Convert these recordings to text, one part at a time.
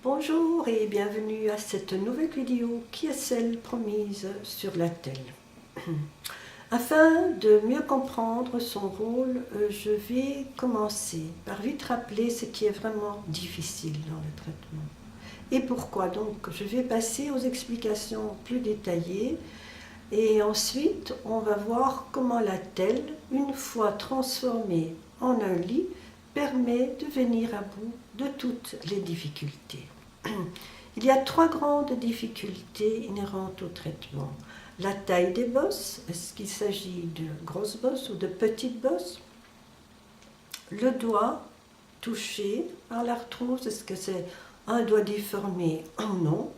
Bonjour et bienvenue à cette nouvelle vidéo qui est celle promise sur la telle. Afin de mieux comprendre son rôle, je vais commencer par vite rappeler ce qui est vraiment difficile dans le traitement. Et pourquoi donc? Je vais passer aux explications plus détaillées et ensuite on va voir comment la telle, une fois transformée en un lit, permet de venir à bout de toutes les difficultés. Il y a trois grandes difficultés inhérentes au traitement. La taille des bosses, est-ce qu'il s'agit de grosses bosses ou de petites bosses? Le doigt touché par l'arthrose, est-ce que c'est un doigt déformé ou non?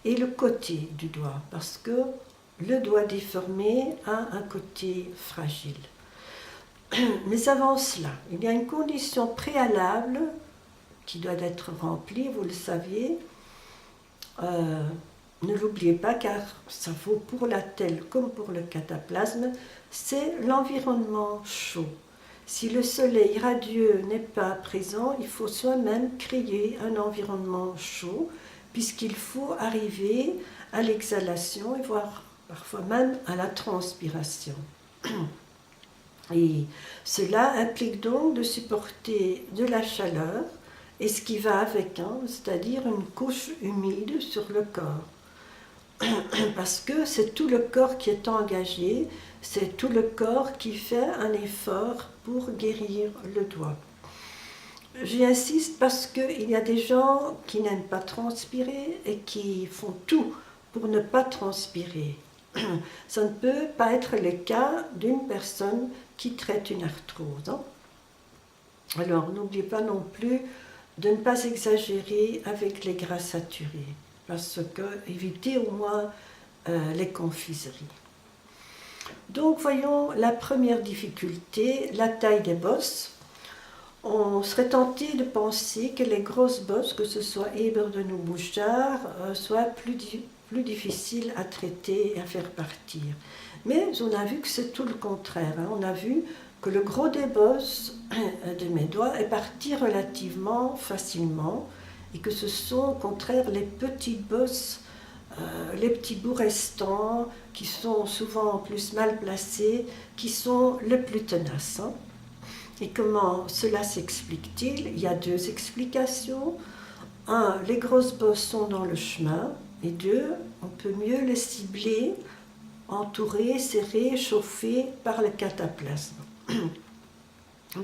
Et le côté du doigt, parce que le doigt déformé a un côté fragile. Mais avant cela, il y a une condition préalable qui doit être remplie, vous le saviez. Ne l'oubliez pas car ça vaut pour la telle comme pour le cataplasme, c'est l'environnement chaud. Si le soleil radieux n'est pas présent, il faut soi-même créer un environnement chaud puisqu'il faut arriver à l'exhalation et voire parfois même à la transpiration. Et cela implique donc de supporter de la chaleur et ce qui va avec, c'est-à-dire une couche humide sur le corps. Parce que c'est tout le corps qui est engagé, c'est tout le corps qui fait un effort pour guérir le doigt. J'y insiste parce qu'il y a des gens qui n'aiment pas transpirer et qui font tout pour ne pas transpirer. Ça ne peut pas être le cas d'une personne qui traite une arthrose. Alors n'oubliez pas non plus de ne pas exagérer avec les gras saturés, parce que évitez au moins les confiseries. Donc voyons la première difficulté, la taille des bosses. On serait tenté de penser que les grosses bosses, que ce soit Eberden ou Bouchard, soient plus difficiles à traiter et à faire partir. Mais on a vu que c'est tout le contraire. On a vu que le gros des bosses de mes doigts est parti relativement facilement et que ce sont au contraire les petites bosses, les petits bouts restants qui sont souvent en plus mal placés, qui sont le plus tenaces. Et comment cela s'explique-t-il? Il y a deux explications. Un, les grosses bosses sont dans le chemin. Et deux, on peut mieux les cibler, entourer, serrer, chauffer par le cataplasme.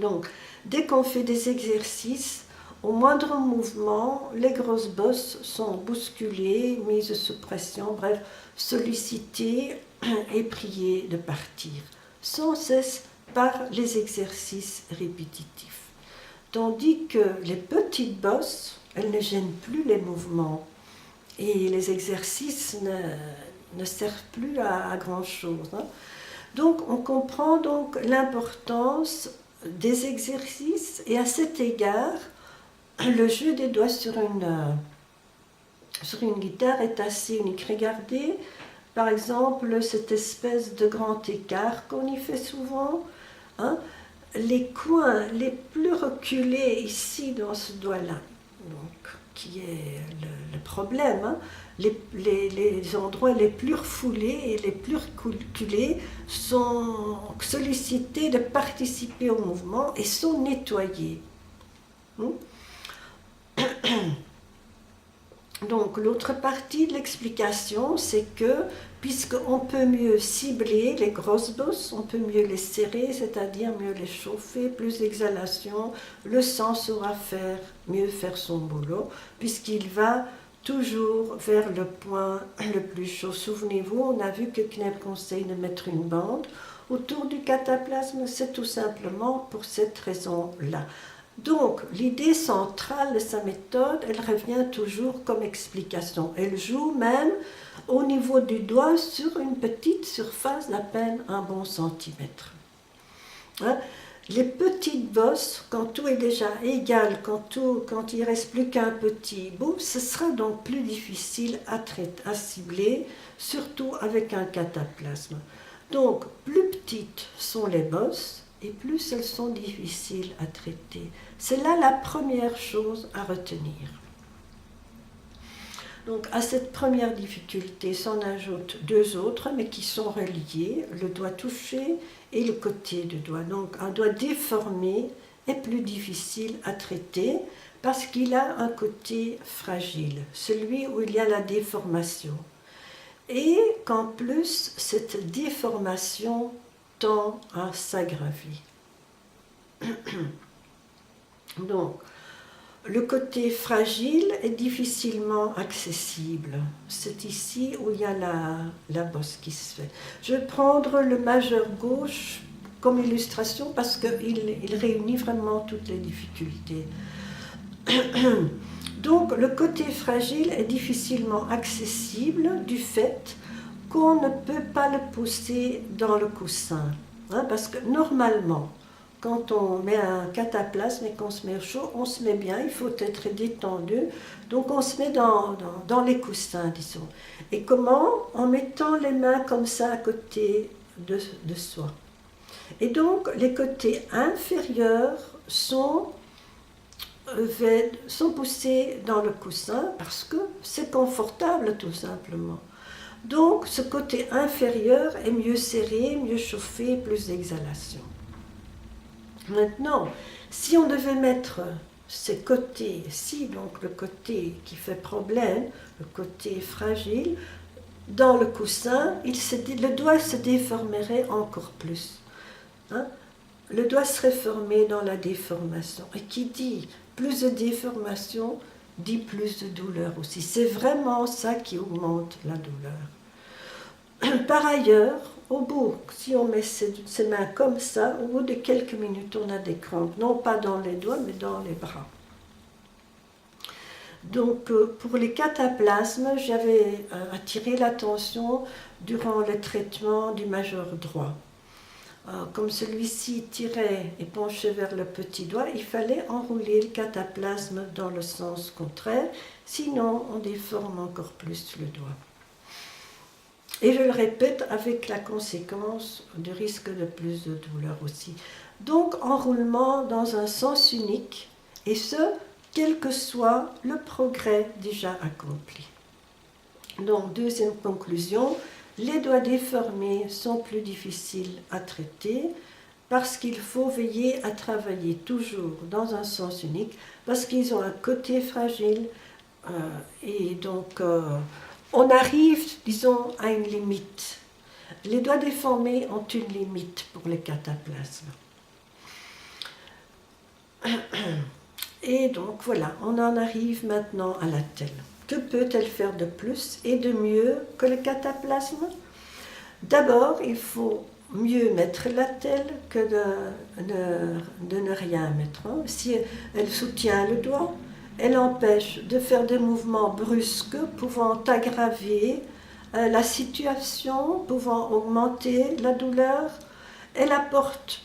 Donc, dès qu'on fait des exercices, au moindre mouvement, les grosses bosses sont bousculées, mises sous pression, bref, sollicitées et priées de partir, sans cesse par les exercices répétitifs. Tandis que les petites bosses, elles ne gênent plus les mouvements et les exercices ne servent plus à grand-chose. Donc on comprend donc l'importance des exercices et à cet égard, le jeu des doigts sur une guitare est assez unique. Regardez par exemple cette espèce de grand écart qu'on y fait souvent. Les coins les plus reculés ici dans ce doigt-là, qui est le problème, les endroits les plus refoulés et les plus reculés sont sollicités de participer au mouvement et sont nettoyés. Donc l'autre partie de l'explication, c'est que puisqu'on peut mieux cibler les grosses bosses, on peut mieux les serrer, c'est-à-dire mieux les chauffer, plus d'exhalation, le sang saura mieux faire son boulot, puisqu'il va toujours vers le point le plus chaud. Souvenez-vous, on a vu que Kneb conseille de mettre une bande autour du cataplasme, c'est tout simplement pour cette raison-là. Donc, l'idée centrale de sa méthode, elle revient toujours comme explication. Elle joue même au niveau du doigt sur une petite surface d'à peine un bon centimètre. Les petites bosses, quand tout est déjà égal, quand il ne reste plus qu'un petit bout, ce sera donc plus difficile à cibler, surtout avec un cataplasme. Donc, plus petites sont les bosses, et plus elles sont difficiles à traiter. C'est là la première chose à retenir. Donc à cette première difficulté s'en ajoutent deux autres, mais qui sont reliées, le doigt touché et le côté du doigt. Donc un doigt déformé est plus difficile à traiter parce qu'il a un côté fragile, celui où il y a la déformation. Et qu'en plus, cette déformation tend à s'aggraver. Donc, le côté fragile est difficilement accessible. C'est ici où il y a la bosse qui se fait. Je vais prendre le majeur gauche comme illustration parce qu'il réunit vraiment toutes les difficultés. Donc, le côté fragile est difficilement accessible du fait qu'on ne peut pas le pousser dans le coussin. Parce que normalement, quand on met un cataplasme et qu'on se met au chaud, on se met bien, il faut être détendu. Donc on se met dans les coussins, disons. Et comment? En mettant les mains comme ça à côté de soi. Et donc les côtés inférieurs sont poussés dans le coussin parce que c'est confortable tout simplement. Donc ce côté inférieur est mieux serré, mieux chauffé, plus d'exhalation. Maintenant, si on devait mettre ces côtés-ci, donc le côté qui fait problème, le côté fragile, dans le coussin, le doigt se déformerait encore plus. Le doigt serait formé dans la déformation. Et qui dit plus de déformation, dit plus de douleur aussi. C'est vraiment ça qui augmente la douleur. Par ailleurs, au bout, si on met ses mains comme ça, au bout de quelques minutes, on a des crampes, non pas dans les doigts, mais dans les bras. Donc, pour les cataplasmes, j'avais attiré l'attention durant le traitement du majeur droit. Comme celui-ci tirait et penchait vers le petit doigt, il fallait enrouler le cataplasme dans le sens contraire, sinon on déforme encore plus le doigt. Et je le répète avec la conséquence du risque de plus de douleur aussi. Donc enroulement dans un sens unique, et ce, quel que soit le progrès déjà accompli. Donc deuxième conclusion, les doigts déformés sont plus difficiles à traiter parce qu'il faut veiller à travailler toujours dans un sens unique, parce qu'ils ont un côté fragile et donc on arrive, disons, à une limite. Les doigts déformés ont une limite pour les cataplasmes. Et donc voilà, on en arrive maintenant à l'attelle. Que peut-elle faire de plus et de mieux que le cataplasme? D'abord, il faut mieux mettre l'attelle que de ne rien mettre. Si elle soutient le doigt, elle empêche de faire des mouvements brusques pouvant aggraver la situation, pouvant augmenter la douleur. Elle apporte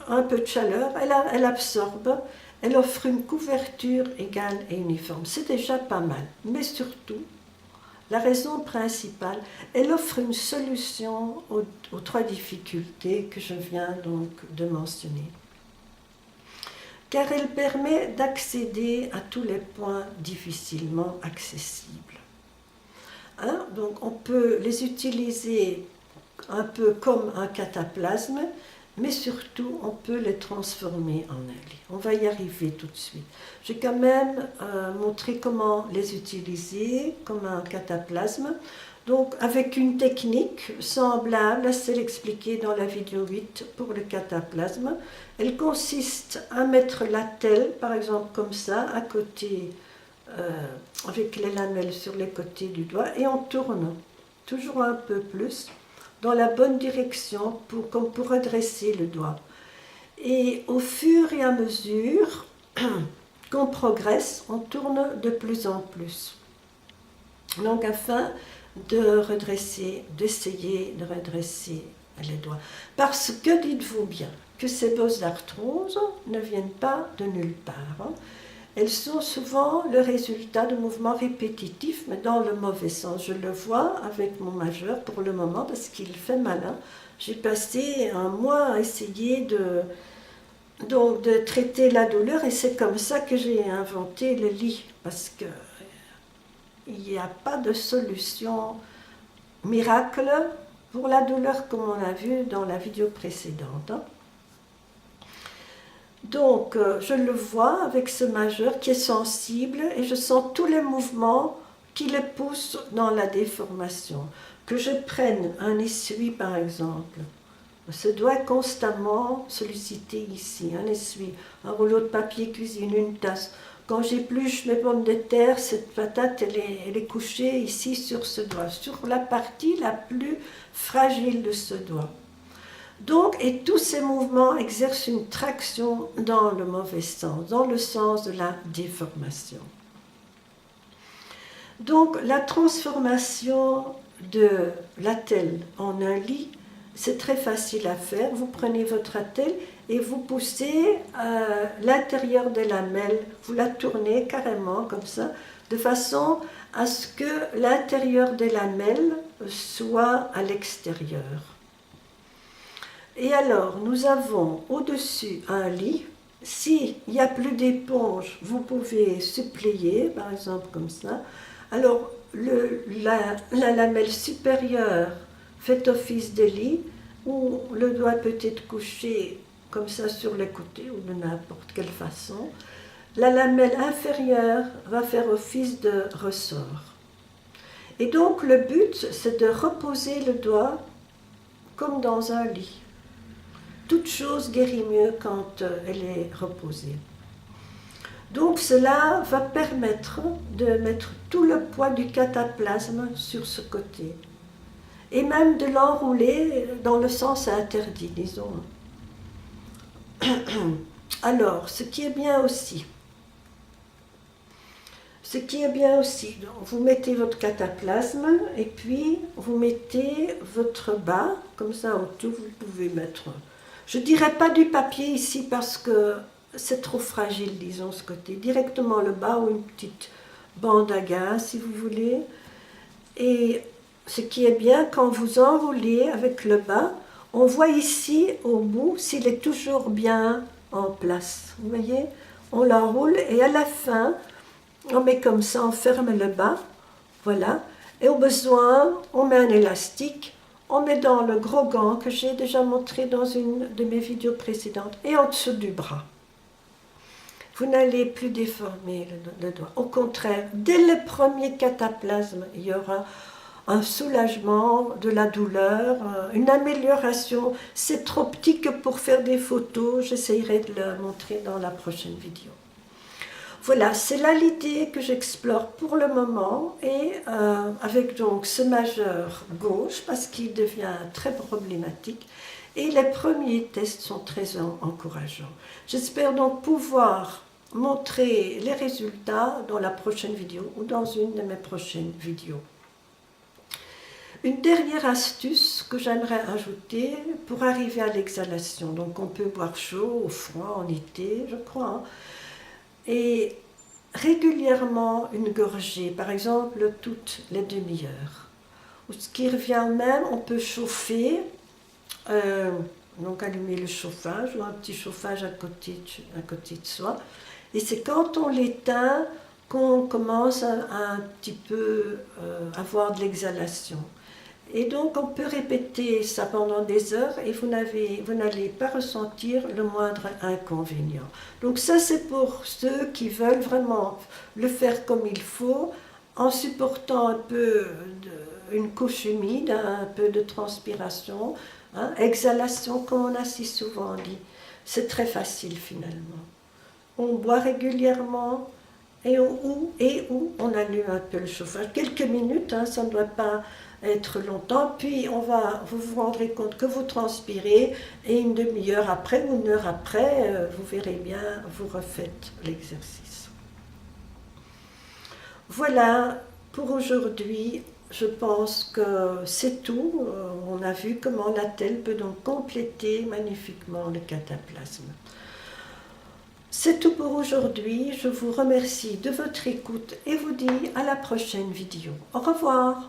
un peu de chaleur, elle absorbe, elle offre une couverture égale et uniforme. C'est déjà pas mal, mais surtout, la raison principale, elle offre une solution aux trois difficultés que je viens donc de mentionner. Car elle permet d'accéder à tous les points difficilement accessibles. Donc on peut les utiliser un peu comme un cataplasme, mais surtout on peut les transformer en un lit. On va y arriver tout de suite. J'ai quand même montré comment les utiliser comme un cataplasme. Donc avec une technique semblable à celle expliquée dans la vidéo 8 pour le cataplasme. Elle consiste à mettre l'attelle, par exemple comme ça, à côté, avec les lamelles sur les côtés du doigt, et on tourne toujours un peu plus dans la bonne direction comme pour redresser le doigt. Et au fur et à mesure qu'on progresse, on tourne de plus en plus. Donc afin de redresser, d'essayer de redresser les doigts. Parce que, dites-vous bien, que ces bosses d'arthrose ne viennent pas de nulle part. Elles sont souvent le résultat de mouvements répétitifs, mais dans le mauvais sens. Je le vois avec mon majeur pour le moment parce qu'il fait malin. J'ai passé un mois à essayer de traiter la douleur et c'est comme ça que j'ai inventé le lit. Parce que il n'y a pas de solution miracle pour la douleur comme on a vu dans la vidéo précédente. Donc, je le vois avec ce majeur qui est sensible et je sens tous les mouvements qui le poussent dans la déformation. Que je prenne un essuie par exemple, ce doigt est constamment sollicité ici, un essuie, un rouleau de papier cuisine, une tasse. Quand j'épluche mes pommes de terre, cette patate elle est couchée ici sur ce doigt, sur la partie la plus fragile de ce doigt. Donc, et tous ces mouvements exercent une traction dans le mauvais sens, dans le sens de la déformation. Donc, la transformation de l'attelle en un lit, c'est très facile à faire. Vous prenez votre attelle et vous poussez l'intérieur des lamelles, vous la tournez carrément comme ça, de façon à ce que l'intérieur des lamelles soit à l'extérieur. Et alors, nous avons au-dessus un lit. S'il n'y a plus d'éponge, vous pouvez supplier, par exemple comme ça. Alors, la lamelle supérieure fait office de lit, où le doigt peut être couché comme ça sur les côtés, ou de n'importe quelle façon. La lamelle inférieure va faire office de ressort. Et donc, le but, c'est de reposer le doigt comme dans un lit. Toute chose guérit mieux quand elle est reposée. Donc cela va permettre de mettre tout le poids du cataplasme sur ce côté. Et même de l'enrouler dans le sens interdit, disons. Alors, ce qui est bien aussi, vous mettez votre cataplasme et puis vous mettez votre bas, comme ça autour, vous pouvez mettre... Je ne dirais pas du papier ici parce que c'est trop fragile, disons, ce côté. Directement le bas ou une petite bande à gaz, si vous voulez. Et ce qui est bien, quand vous enroulez avec le bas, on voit ici, au bout, s'il est toujours bien en place. Vous voyez? On l'enroule et à la fin, on met comme ça, on ferme le bas. Voilà. Et au besoin, on met un élastique. On met dans le gros gant que j'ai déjà montré dans une de mes vidéos précédentes et en dessous du bras. Vous n'allez plus déformer le doigt. Au contraire, dès le premier cataplasme, il y aura un soulagement de la douleur, une amélioration. C'est trop petit que pour faire des photos. J'essayerai de le montrer dans la prochaine vidéo. Voilà, c'est là l'idée que j'explore pour le moment et avec donc ce majeur gauche parce qu'il devient très problématique et les premiers tests sont très encourageants. J'espère donc pouvoir montrer les résultats dans la prochaine vidéo ou dans une de mes prochaines vidéos. Une dernière astuce que j'aimerais ajouter pour arriver à l'exhalation. Donc on peut boire chaud ou froid en été, je crois, hein. Et régulièrement une gorgée, par exemple toutes les demi-heures. Ce qui revient même, on peut chauffer, donc allumer le chauffage ou un petit chauffage à côté de soi. Et c'est quand on l'éteint qu'on commence à un petit peu avoir de l'exhalation. Et donc on peut répéter ça pendant des heures et vous n'allez pas ressentir le moindre inconvénient. Donc ça c'est pour ceux qui veulent vraiment le faire comme il faut, en supportant un peu une couche humide, un peu de transpiration, hein, exhalation comme on a si souvent dit. C'est très facile finalement. On boit régulièrement et où on allume un peu le chauffage. Quelques minutes, hein, ça ne doit pas être longtemps, puis vous vous rendrez compte que vous transpirez et une demi-heure après ou une heure après, vous verrez bien, vous refaites l'exercice. Voilà, pour aujourd'hui, je pense que c'est tout. On a vu comment l'attelle peut donc compléter magnifiquement le cataplasme. C'est tout pour aujourd'hui. Je vous remercie de votre écoute et vous dis à la prochaine vidéo. Au revoir.